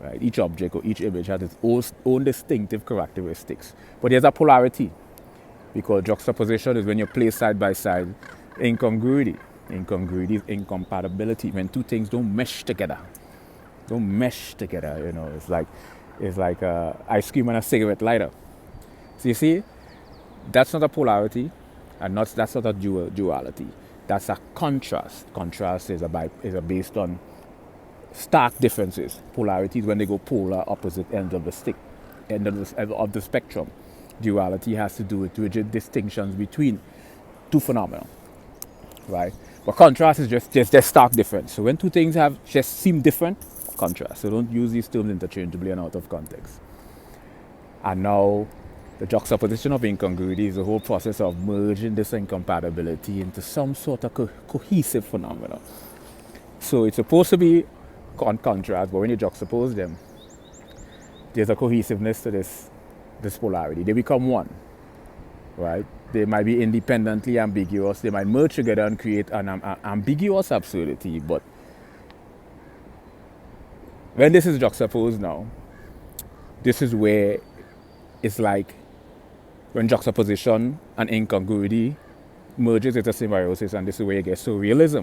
right? Each object or each image has its own distinctive characteristics. But there's a polarity, because juxtaposition is when you place side by side. Incongruity. Incongruity is incompatibility, when two things don't mesh together. It's like ice cream and a cigarette lighter. So you see, that's not a polarity, and that's not a duality. That's a contrast. Contrast is based on stark differences. Polarity is when they go polar opposite ends of the stick, end of the spectrum. Duality has to do with rigid distinctions between two phenomena, right? But contrast is just stark difference. So when two things just seem different, contrast. So don't use these terms interchangeably and out of context. And now, the juxtaposition of incongruity is the whole process of merging this incompatibility into some sort of cohesive phenomena. So it's supposed to be contrast, but when you juxtapose them, there's a cohesiveness to this polarity. They become one, right? They might be independently ambiguous. They might merge together and create an ambiguous absurdity. But when this is juxtaposed now, this is where it's like when juxtaposition and incongruity merges into symbiosis, and this is where you get surrealism.